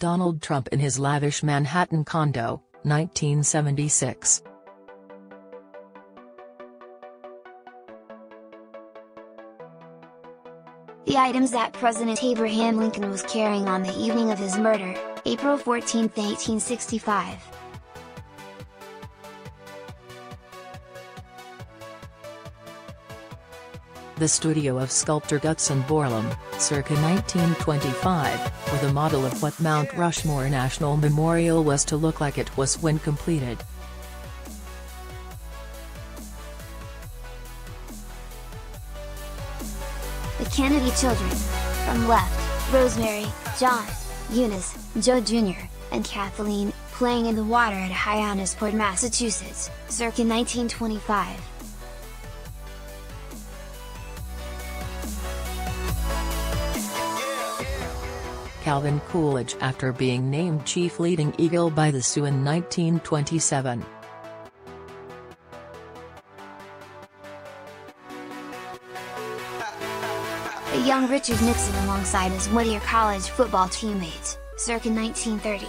Donald Trump in his lavish Manhattan condo, 1976. The items that President Abraham Lincoln was carrying on the evening of his murder, April 14, 1865. The studio of sculptor Gutzon Borglum, circa 1925, with a model of what Mount Rushmore National Memorial was to look like it was when completed. The Kennedy children. From left, Rosemary, John, Eunice, Joe Jr., and Kathleen, playing in the water at Hyannisport, Massachusetts, circa 1925. Calvin Coolidge after being named Chief Leading Eagle by the Sioux in 1927. A young Richard Nixon alongside his Whittier College football teammates, circa 1930.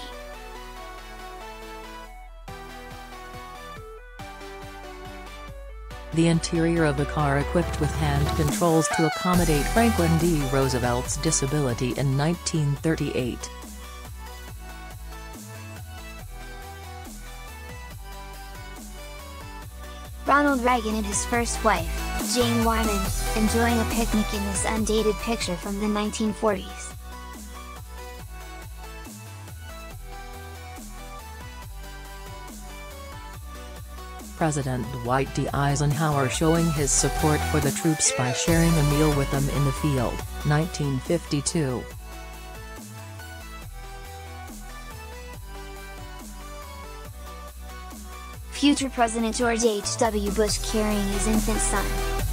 The interior of a car equipped with hand controls to accommodate Franklin D. Roosevelt's disability in 1938. Ronald Reagan and his first wife, Jane Wyman, enjoying a picnic in this undated picture from the 1940s. President Dwight D. Eisenhower showing his support for the troops by sharing a meal with them in the field, 1952. Future President George H.W. Bush carrying his infant son,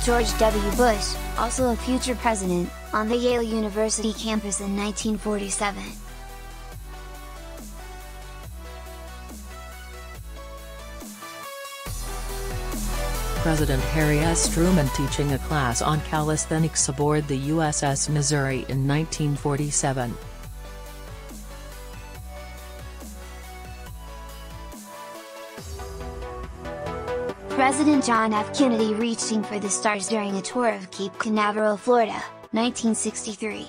George W. Bush, also a future president, on the Yale University campus in 1947. President Harry S. Truman teaching a class on calisthenics aboard the USS Missouri in 1947. President John F. Kennedy reaching for the stars during a tour of Cape Canaveral, Florida, 1963.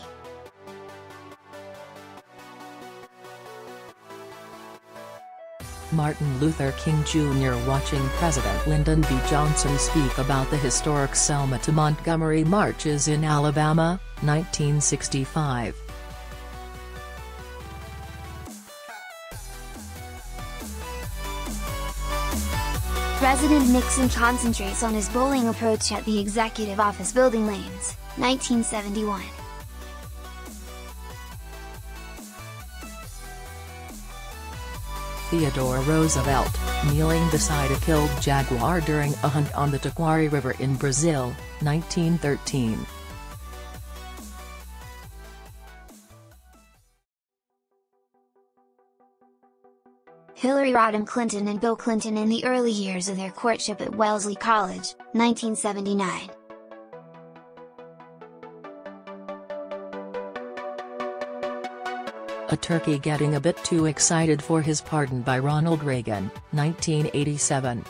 Martin Luther King Jr. watching President Lyndon B. Johnson speak about the historic Selma to Montgomery marches in Alabama, 1965. President Nixon concentrates on his bowling approach at the Executive Office Building Lanes, 1971. Theodore Roosevelt, kneeling beside a killed jaguar during a hunt on the Taquari River in Brazil, 1913. Hillary Rodham Clinton and Bill Clinton in the early years of their courtship at Wellesley College, 1979. A turkey getting a bit too excited for his pardon by Ronald Reagan, 1987.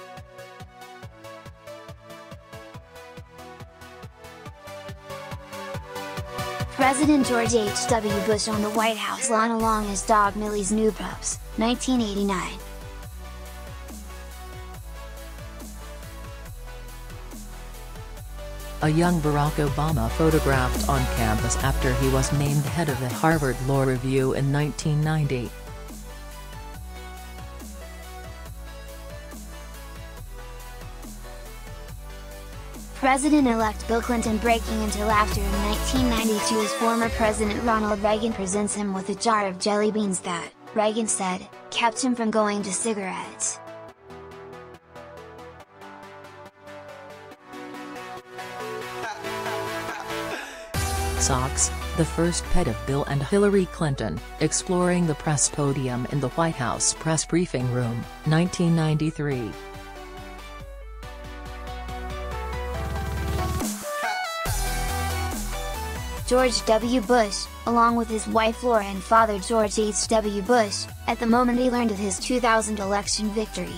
President George H.W. Bush on the White House lawn along his dog Millie's new pups, 1989. A young Barack Obama photographed on campus after he was named head of the Harvard Law Review in 1990. President-elect Bill Clinton breaking into laughter in 1992 as former President Ronald Reagan presents him with a jar of jelly beans that, Reagan said, kept him from going to cigarettes. Socks, the first pet of Bill and Hillary Clinton, exploring the press podium in the White House press briefing room, 1993. George W. Bush, along with his wife Laura and father George H.W. Bush, at the moment he learned of his 2000 election victory.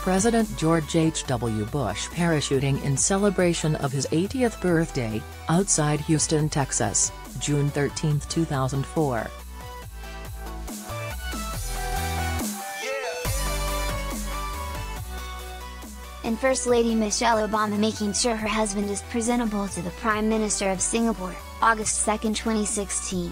President George H.W. Bush parachuting in celebration of his 80th birthday, outside Houston, Texas, June 13, 2004. And First Lady Michelle Obama making sure her husband is presentable to the Prime Minister of Singapore, August 2, 2016.